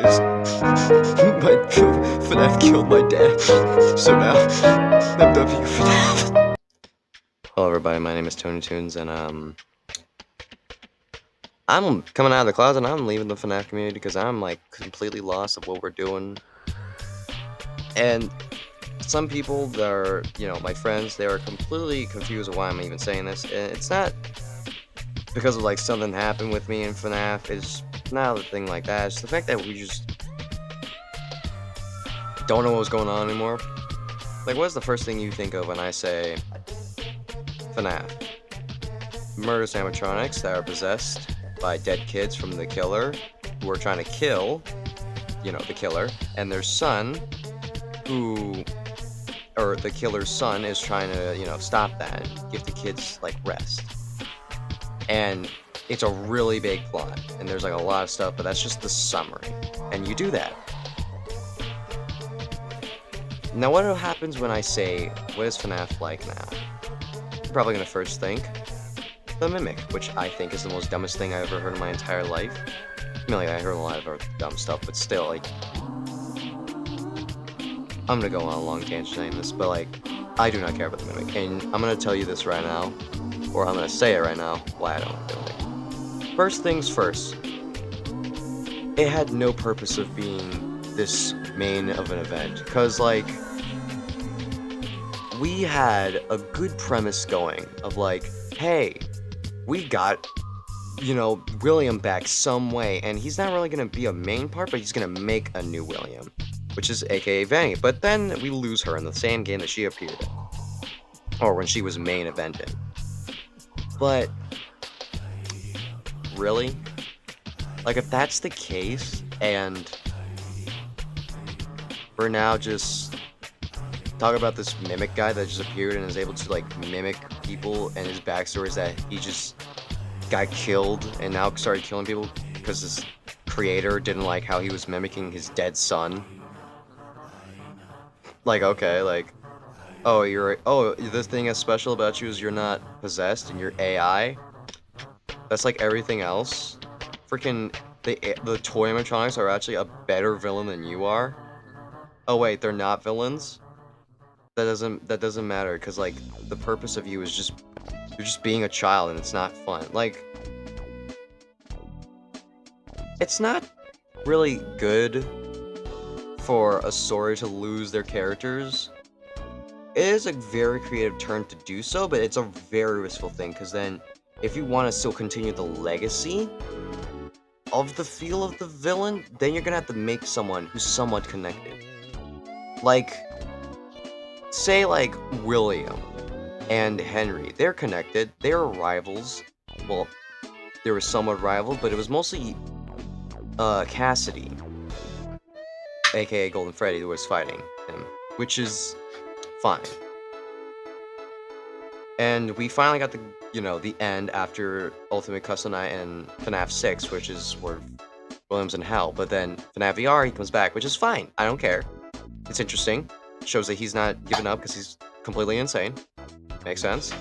guys. My FNAF killed my dad. So now, I'm done being FNAF. Hello everybody, my name is Tony Toons, and I'm coming out of the closet and I'm leaving the FNAF community because I'm like completely lost of what we're doing. And some people that are, my friends, they are completely confused of why I'm even saying this. And it's not because of like something happened with me in FNAF, it's not a thing like that. It's the fact that we just don't know what's going on anymore. Like, what's the first thing you think of when I say FNAF? Murderous animatronics that are possessed by dead kids from the killer, who are trying to kill, the killer, and their son, or the killer's son is trying to, stop that and give the kids, like, rest. And it's a really big plot, and there's, like, a lot of stuff, but that's just the summary. And you do that. Now, what happens when I say, what is FNAF like now? You're probably gonna first think, the Mimic, which I think is the most dumbest thing I've ever heard in my entire life. I mean, like, I heard a lot of other dumb stuff, but still, like, I'm gonna go on a long tangent saying this, but, like, I do not care about the Mimic, and I'm gonna tell you this right now, or I'm gonna say it right now, why I don't like the Mimic. First things first, it had no purpose of being this main of an event, because, like, we had a good premise going of, like, hey, we got, William back some way, and he's not really gonna be a main part, but he's gonna make a new William, which is aka Vanny. But then we lose her in the same game that she appeared in, or when she was main evented. But really, like, if that's the case, and we're now just talking about this Mimic guy that just appeared and is able to, like, mimic people, and his backstory is that he just got killed and now started killing people because his creator didn't like how he was mimicking his dead son. Like, okay, like, this thing that's special about you is you're not possessed and you're AI. That's like everything else. Freaking the toy animatronics are actually a better villain than you are. Oh wait, they're not villains? That doesn't matter, because, like, the purpose of you is you're just being a child and it's not fun. Like, it's not really good for a story to lose their characters. It is a very creative turn to do so, but it's a very wistful thing, because then if you want to still continue the legacy of the feel of the villain, then you're gonna have to make someone who's somewhat connected. Like, say, like, William and Henry, they're connected, they're rivals. Well, they were somewhat rivals, but it was mostly Cassidy, aka Golden Freddy, who was fighting him, which is fine. And we finally got the end after Ultimate Custom Night and FNAF 6, which is where William's in hell. But then FNAF VR, he comes back, which is fine. I don't care. It's interesting. Shows that he's not giving up because he's completely insane. Makes sense.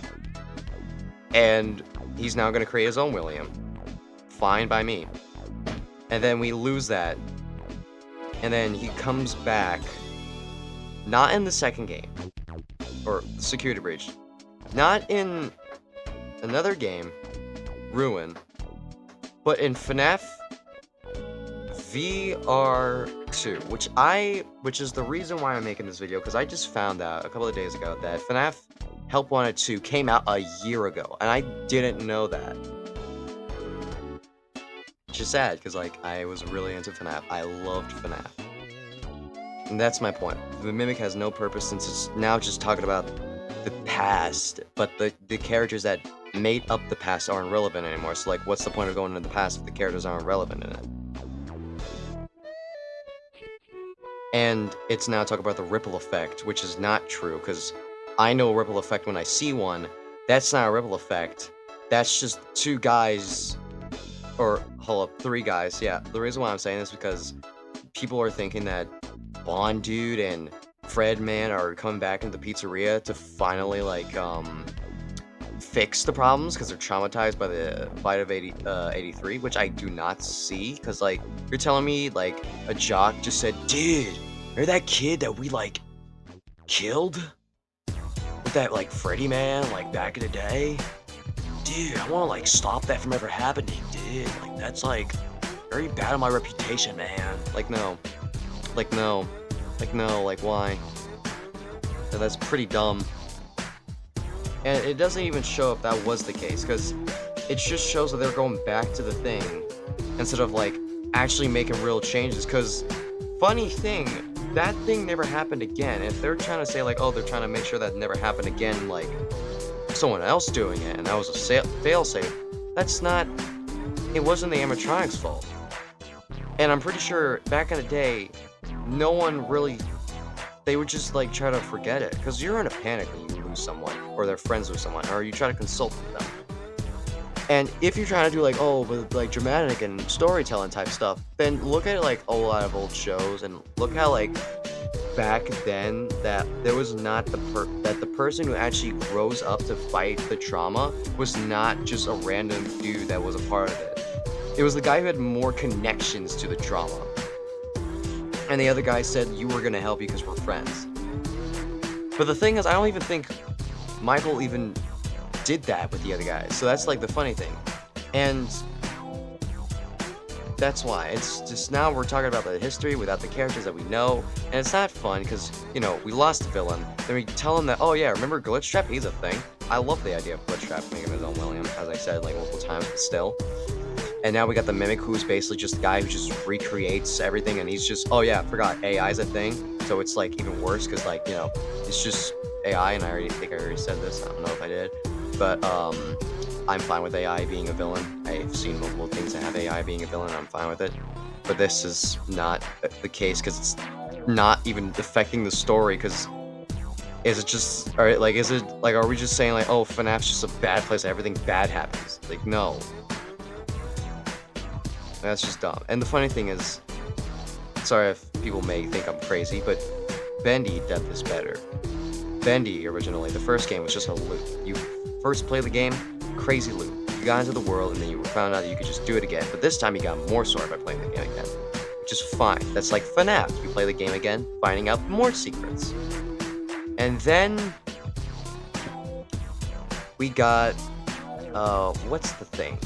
And he's now going to create his own William. Fine by me. And then we lose that. And then he comes back. Not in the second game. Or Security Breach. Not in another game, Ruin. But in FNAF VR2, which is the reason why I'm making this video, because I just found out a couple of days ago that FNAF Help Wanted 2 came out a year ago, and I didn't know that. Which is sad, because, like, I was really into FNAF. I loved FNAF. And that's my point. The Mimic has no purpose since it's now just talking about the past, but the characters that made up the past aren't relevant anymore, so, like, what's the point of going into the past if the characters aren't relevant in it? And it's now talking about the ripple effect, which is not true, because I know a ripple effect when I see one. That's not a ripple effect. That's just two guys, or, hold up, three guys, yeah. The reason why I'm saying this is because people are thinking that Bond Dude and Fred Man are coming back into the pizzeria to finally, like, fix the problems because they're traumatized by the fight of 83, which I do not see. Because, like, you're telling me, like, a jock just said, dude, remember that kid that we, like, killed? With that, like, Freddy man, like, back in the day? Dude, I want to, like, stop that from ever happening, dude. Like, that's, like, very bad on my reputation, man. Like, no. Like, no. Like, no. Like, why? And that's pretty dumb. And it doesn't even show if that was the case, because it just shows that they're going back to the thing instead of, like, actually making real changes. Because, funny thing, that thing never happened again. If they're trying to say, like, oh, they're trying to make sure that never happened again, like, someone else doing it, and that was a failsafe, that's not... It wasn't the animatronics' fault. And I'm pretty sure, back in the day, no one really... They would just, like, try to forget it. Because you're in a panic when you lose someone, or they're friends with someone, or you try to consult with them. And if you're trying to do, like, oh, but, like, dramatic and storytelling type stuff, then look at, like, a lot of old shows, and look how, like, back then, that there was not that the person who actually rose up to fight the trauma was not just a random dude that was a part of it. It was the guy who had more connections to the trauma. And the other guy said, you were gonna help you because we're friends. But the thing is, I don't even think Michael even did that with the other guys. So that's, like, the funny thing. And that's why. It's just now we're talking about the history without the characters that we know. And it's not fun because, you know, we lost the villain. Then we tell him that, oh yeah, remember Glitchtrap? He's a thing. I love the idea of Glitchtrap making his own William, as I said, like, multiple times, but still. And now we got the Mimic, who's basically just a guy who just recreates everything, and he's just, oh yeah, I forgot, AI's a thing, so it's, like, even worse, because, like, you know, it's just AI, and I think I already said this, I don't know if I did, but, I'm fine with AI being a villain. I've seen multiple things that have AI being a villain, and I'm fine with it, but this is not the case, because it's not even affecting the story, because is it just, are we just saying, like, oh, FNAF's just a bad place, everything bad happens? Like, no. That's just dumb. And the funny thing is, sorry if people may think I'm crazy, but Bendy did this better. Bendy, originally, the first game was just a loop. You first play the game, crazy loop. You got into the world, and then you found out that you could just do it again. But this time, you got more story by playing the game again, which is fine. That's like FNAF. You play the game again, finding out more secrets. And then we got, what's the thing?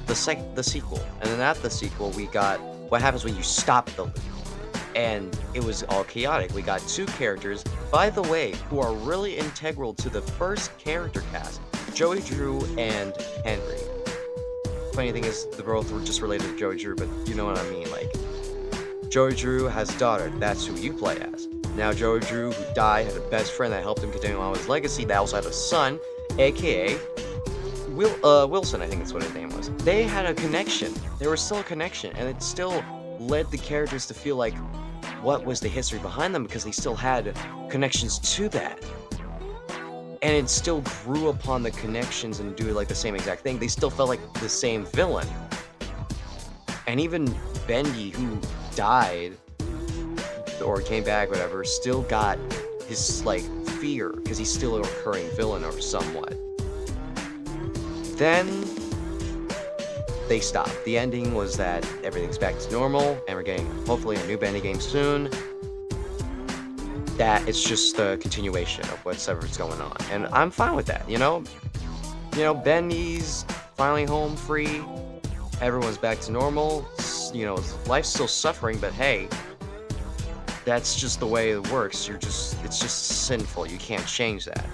The sequel. And then after the sequel, we got what happens when you stop the loop. And it was all chaotic. We got two characters, by the way, who are really integral to the first character cast, Joey Drew and Henry. Funny thing is, the both were just related to Joey Drew, but you know what I mean. Like, Joey Drew has a daughter. That's who you play as. Now, Joey Drew, who died, had a best friend that helped him continue on his legacy. That also had a son, aka Wilson, I think that's what his name was. They had a connection. There was still a connection, and it still led the characters to feel like what was the history behind them, because they still had connections to that. And it still grew upon the connections and do like the same exact thing. They still felt like the same villain. And even Bendy, who died or came back, whatever, still got his like fear, because he's still a recurring villain or somewhat. Then they stopped. The ending was that everything's back to normal, and we're getting hopefully a new Bendy game soon. That it's just the continuation of whatever's going on, and I'm fine with that. You know, Bendy's finally home free. Everyone's back to normal. You know, life's still suffering, but hey, that's just the way it works. It's just sinful. You can't change that.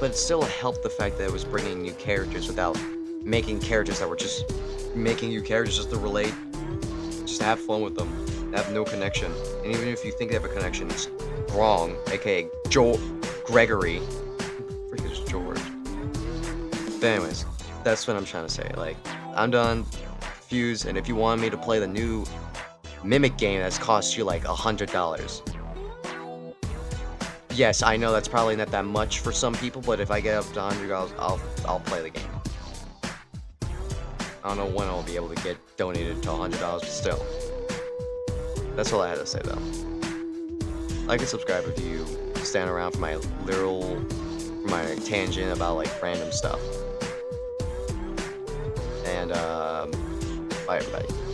But it still helped the fact that it was bringing new characters without making characters that were just making you characters just to relate, just to have fun with them, have no connection. And even if you think they have a connection, it's wrong, aka Gregory. Freaking it's George. But anyways, that's what I'm trying to say. Like, I'm done, Fuse, and if you want me to play the new Mimic game that's cost you like $100. Yes, I know that's probably not that much for some people, but if I get up to $100, I'll play the game. I don't know when I'll be able to get donated to $100, but still. That's all I had to say though. Like and subscribe if you stand around for my tangent about like random stuff. And bye everybody.